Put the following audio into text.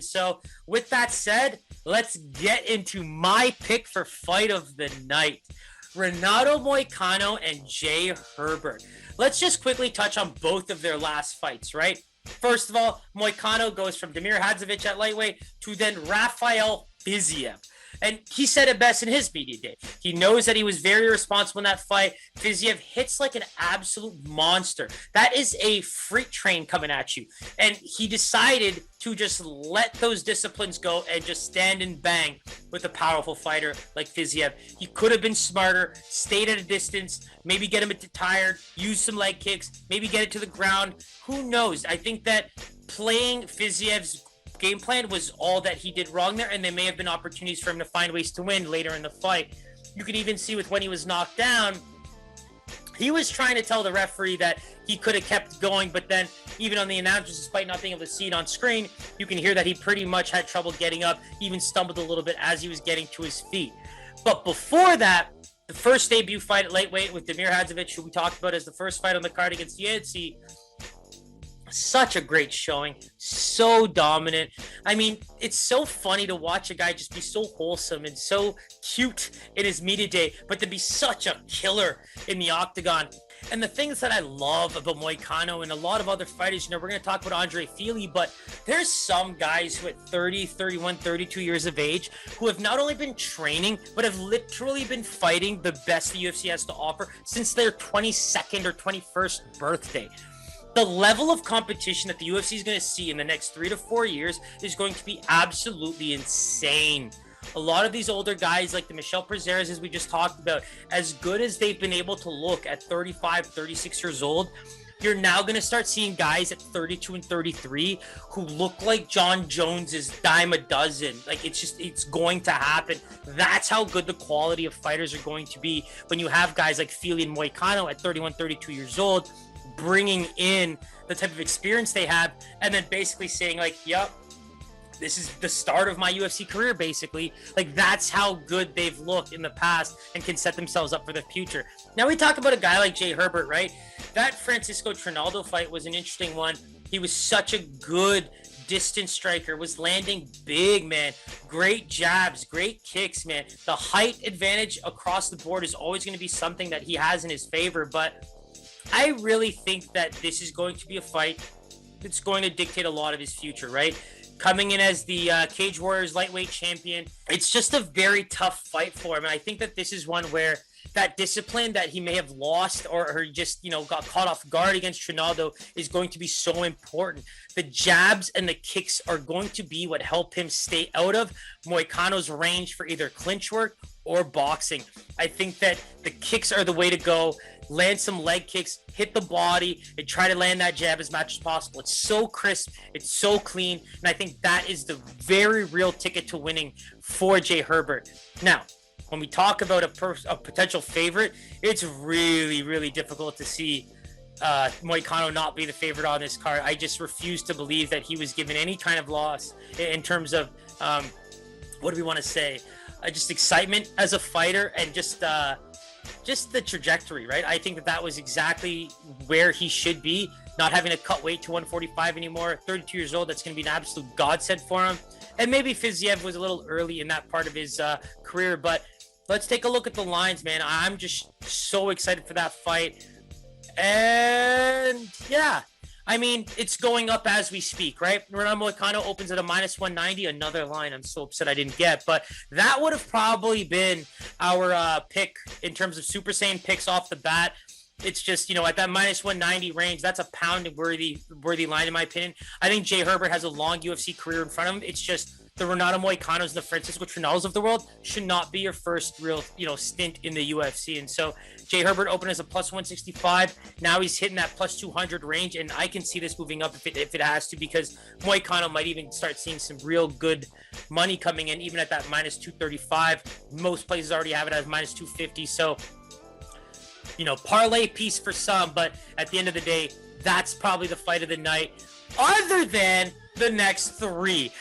So with that said, let's get into my pick for fight of the night. Renato Moicano and Jai Herbert. Let's just quickly touch on both of their last fights, right? First of all, Moicano goes from Damir Hadzovic at lightweight to then Rafael Fiziev. And he said it best in his media day. He knows that he was very responsible in that fight. Fiziev hits like an absolute monster. That is a freight train coming at you. And he decided to just let those disciplines go and just stand and bang with a powerful fighter like Fiziev. He could have been smarter, stayed at a distance, maybe get him tired, use some leg kicks, maybe get it to the ground. Who knows? I think that playing Fiziev's game plan was all that he did wrong there, and there may have been opportunities for him to find ways to win later in the fight. You could even see with when he was knocked down, he was trying to tell the referee that he could have kept going, but then even on the announcers, despite not being able to see it on screen, you can hear that he pretty much had trouble getting up, even stumbled a little bit as he was getting to his feet. But before that, the first debut fight at lightweight with Damir Hadzovic, who we talked about as the first fight on the card against Yancey, such a great showing, so dominant. I mean, it's so funny to watch a guy just be so wholesome and so cute in his media day, but to be such a killer in the octagon. And the things that I love about Moicano and a lot of other fighters, we're going to talk about Andre Fili, but there's some guys who at 30, 31, 32 years of age who have not only been training, but have literally been fighting the best the UFC has to offer since their 22nd or 21st birthday. The level of competition that the UFC is going to see in the next 3 to 4 years is going to be absolutely insane. A lot of these older guys like the Michel Prazeres, as we just talked about, as good as they've been able to look at 35, 36 years old, you're now going to start seeing guys at 32 and 33 who look like John Jones's dime a dozen. Like, it's going to happen. That's how good the quality of fighters are going to be when you have guys like Fili and Moicano at 31, 32 years old, bringing in the type of experience they have, and then basically saying like, yep, this is the start of my UFC career, basically. Like, that's how good they've looked in the past and can set themselves up for the future. Now we talk about a guy like Jai Herbert, right? That Francisco Trinaldo fight was an interesting one. He was such a good distance striker, was landing big, man. Great jabs, great kicks, man. The height advantage across the board is always going to be something that he has in his favor, but I really think that this is going to be a fight that's going to dictate a lot of his future, right? Coming in as the Cage Warriors lightweight champion, it's just a very tough fight for him. And I think that this is one where that discipline that he may have lost or just, got caught off guard against Trinaldo is going to be so important. The jabs and the kicks are going to be what help him stay out of Moicano's range for either clinch work or boxing. I think that the kicks are the way to go. Land some leg kicks, hit the body, and try to land that jab as much as possible. It's so crisp, it's so clean, and I think that is the very real ticket to winning for Jai Herbert. Now, when we talk about a potential favorite, it's really, really difficult to see Moicano not be the favorite on this card. I just refuse to believe that he was given any kind of loss in terms of, what do we want to say? Just excitement as a fighter and just the trajectory, right? I think that was exactly where he should be, not having to cut weight to 145 anymore. 32 years old, that's going to be an absolute godsend for him. And maybe Fiziev was a little early in that part of his career, but let's take a look at the lines, man. I'm just so excited for that fight. And yeah, I mean, it's going up as we speak, right? Renato Moicano opens at a -190, another line I'm so upset I didn't get, but that would have probably been our pick in terms of Super Saiyan picks off the bat. It's just, at that -190 range, that's a pound-worthy line in my opinion. I think Jai Herbert has a long UFC career in front of him. It's just the Renato Moicanos and the Francisco Trinaldos of the world should not be your first real, stint in the UFC. And so Jai Herbert opened as a +165. Now he's hitting that +200 range, and I can see this moving up if it has to, because Moicano might even start seeing some real good money coming in, even at that -235. Most places already have it as -250. So, parlay piece for some, but at the end of the day, that's probably the fight of the night, other than the next three.